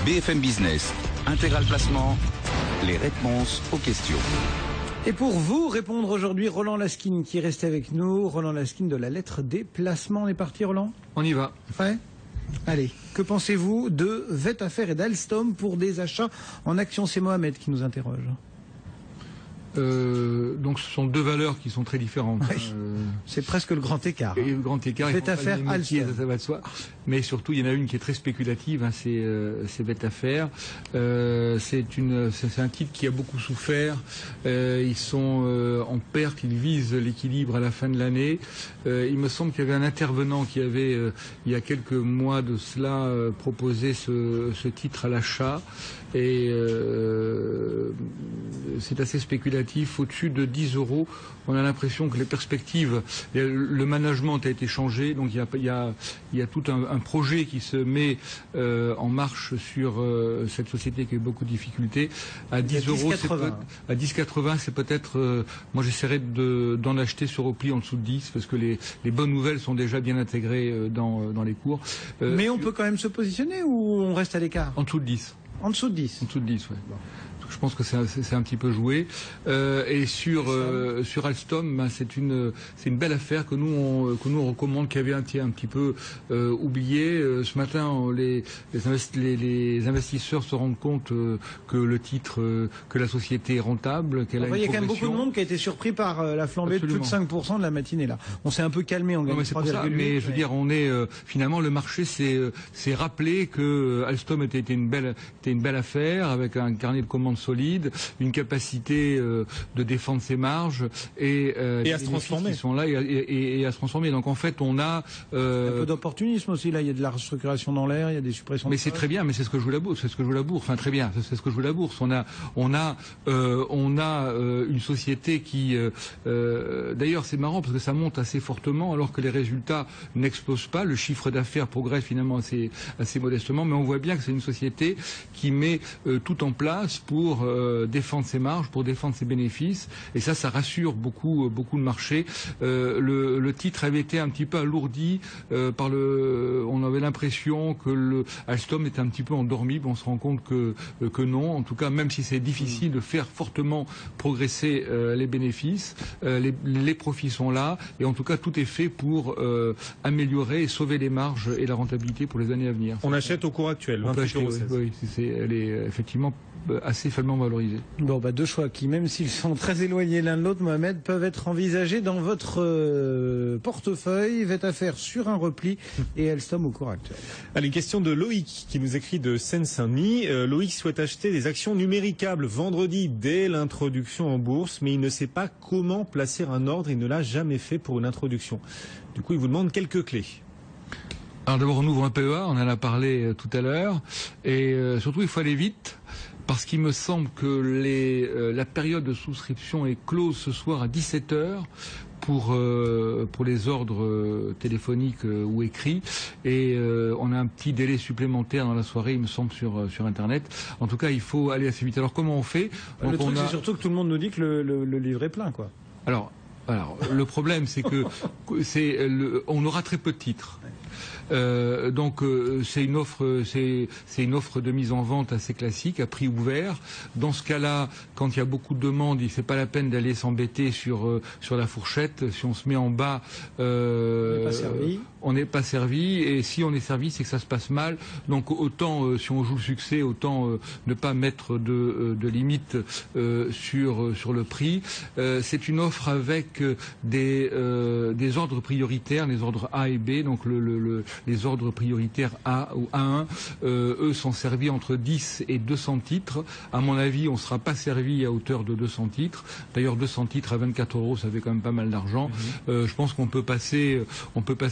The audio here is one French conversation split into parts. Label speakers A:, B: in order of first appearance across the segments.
A: BFM Business, Intégral Placement, les réponses aux questions.
B: Et pour vous répondre aujourd'hui, Roland Laskin qui est resté avec nous. Roland Laskin de la lettre des placements. On est parti, Roland?
C: On y va.
B: Ouais. Allez, que pensez-vous de Vetafer et d'Alstom pour des achats en actions? C'est Mohamed qui nous interroge.
C: Donc ce sont deux valeurs qui sont très différentes.
B: Oui. C'est presque le grand écart.
C: Et le grand écart,
B: Vetafer, Alstom.
C: Ça va de soi. Mais surtout, il y en a une qui est très spéculative, hein, c'est Vetafer. C'est un titre qui a beaucoup souffert. Ils sont en perte, ils visent l'équilibre à la fin de l'année. Il me semble qu'il y avait un intervenant qui avait, il y a quelques mois de cela, proposé ce titre à l'achat. Et c'est assez spéculatif. Au-dessus de 10 €, on a l'impression que les perspectives, le management a été changé, donc il y a tout un projet qui se met en marche sur cette société qui a eu beaucoup de difficultés. À 10 €, à 10,80, c'est peut-être. Moi, j'essaierai d'en acheter sur repli en dessous de 10, parce que les bonnes nouvelles sont déjà bien intégrées dans les cours.
B: Mais on peut quand même se positionner ou on reste à l'écart?
C: En dessous de 10.
B: En dessous de 10.
C: En dessous de 10, oui. Bon. Je pense que c'est un petit peu joué. Et sur Alstom, ben, c'est une belle affaire que nous on recommande, qui avait été un petit peu oublié. Ce matin, les investisseurs se rendent compte que le titre, que la société est rentable, qu'elle a une progression.
B: Il y a quand même beaucoup de monde qui a été surpris par la flambée. Absolument. De plus de 5% de la matinée là. On s'est un peu calmé en gagnant 3,8.
C: Mais je veux dire, on est finalement le marché s'est rappelé que Alstom était une belle affaire avec un carnet de commandes solide, une capacité de défendre ses marges et
D: à se transformer.
C: Qui sont là et à se transformer. Donc en fait, on a
B: un peu d'opportunisme aussi. Là, il y a de la restructuration dans l'air, il y a des suppressions.
C: Mais c'est très bien. Mais c'est ce que joue la bourse. Enfin, très bien. C'est ce que joue la bourse. On a une société qui, d'ailleurs, c'est marrant parce que ça monte assez fortement alors que les résultats n'explosent pas. Le chiffre d'affaires progresse finalement assez modestement, mais on voit bien que c'est une société qui met tout en place pour défendre ses marges, pour défendre ses bénéfices, et ça rassure beaucoup le marché. Le titre avait été un petit peu alourdi on avait l'impression que Alstom était un petit peu endormi. Bon, on se rend compte que non. En tout cas, même si c'est difficile de faire fortement progresser les bénéfices, les profits sont là, et en tout cas tout est fait pour améliorer et sauver les marges et la rentabilité pour les années à venir.
D: On achète au cours actuel.
C: On peut acheter, oui, elle est effectivement assez faiblement valorisé.
B: Bon, deux choix qui, même s'ils sont très éloignés l'un de l'autre, Mohamed, peuvent être envisagés dans votre portefeuille. Vetafer sur un repli et Alstom au cours actuel.
D: Allez, une question de Loïc qui nous écrit de Seine-Saint-Denis. Loïc souhaite acheter des actions numéricables vendredi dès l'introduction en bourse, mais il ne sait pas comment placer un ordre. Il ne l'a jamais fait pour une introduction. Du coup, il vous demande quelques clés.
C: Alors d'abord, on ouvre un PEA, on en a parlé tout à l'heure, et surtout il faut aller vite, parce qu'il me semble que la période de souscription est close ce soir à 17 h pour les ordres téléphoniques ou écrits, et on a un petit délai supplémentaire dans la soirée, il me semble, sur Internet. En tout cas, il faut aller assez vite. Alors comment on fait?
B: Le truc, c'est surtout que tout le monde nous dit que le livre est plein, quoi.
C: Alors, le problème, c'est que on aura très peu de titres. Donc c'est une offre de mise en vente assez classique, à prix ouvert. Dans ce cas-là, quand il y a beaucoup de demandes, c'est pas la peine d'aller s'embêter sur la fourchette. Si on se met en bas, on n'est pas servi. Et si on est servi, c'est que ça se passe mal. Donc autant, si on joue le succès, autant ne pas mettre de limite sur le prix. C'est une offre avec des ordres prioritaires, les ordres A et B. Donc les ordres prioritaires A ou A1, eux sont servis entre 10 et 200 titres. À mon avis, on ne sera pas servi à hauteur de 200 titres. D'ailleurs, 200 titres à 24 €, ça fait quand même pas mal d'argent. Je pense qu'on peut passer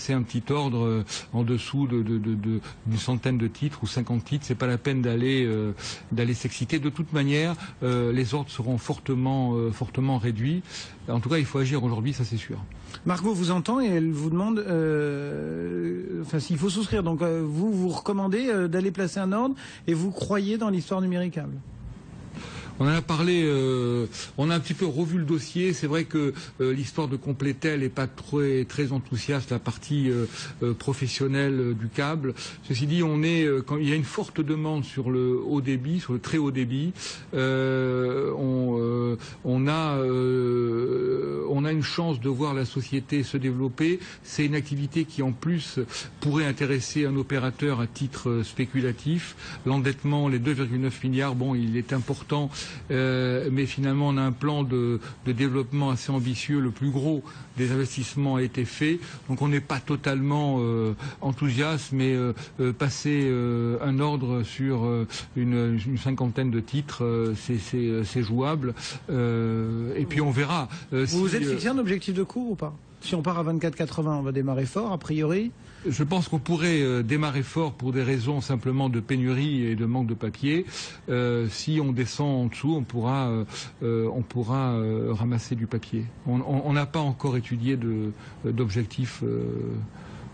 C: un petit ordre en dessous d'une centaine de titres ou 50 titres. C'est pas la peine d'aller s'exciter. De toute manière, les ordres seront fortement réduits. En tout cas, il faut agir aujourd'hui, ça c'est sûr.
B: Margot vous entend et elle vous demande s'il faut souscrire. Donc vous recommandez d'aller placer un ordre et vous croyez dans l'histoire numéricable?
C: On en a parlé, on a un petit peu revu le dossier. C'est vrai que l'histoire de Complétel n'est pas très enthousiaste, la partie professionnelle du câble. Ceci dit, quand il y a une forte demande sur le haut débit, sur le très haut débit, on a une chance de voir la société se développer. C'est une activité qui en plus pourrait intéresser un opérateur à titre spéculatif. L'endettement, les 2,9 milliards, bon, il est important, mais finalement on a un plan de développement assez ambitieux. Le plus gros des investissements a été fait, donc on n'est pas totalement enthousiaste, mais passer un ordre sur une cinquantaine de titres, c'est jouable, et puis on verra.
B: Vous êtes fixé un objectif de cours ou pas? Si on part à 24,80, on va démarrer fort, a priori.
C: Je pense qu'on pourrait démarrer fort pour des raisons simplement de pénurie et de manque de papier. Si on descend en dessous, on pourra ramasser du papier. On n'a pas encore étudié d'objectifs.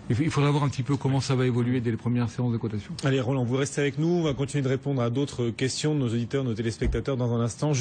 C: Il faudra voir un petit peu comment ça va évoluer dès les premières séances de cotation.
D: Allez Roland, vous restez avec nous. On va continuer de répondre à d'autres questions de nos auditeurs, nos téléspectateurs dans un instant.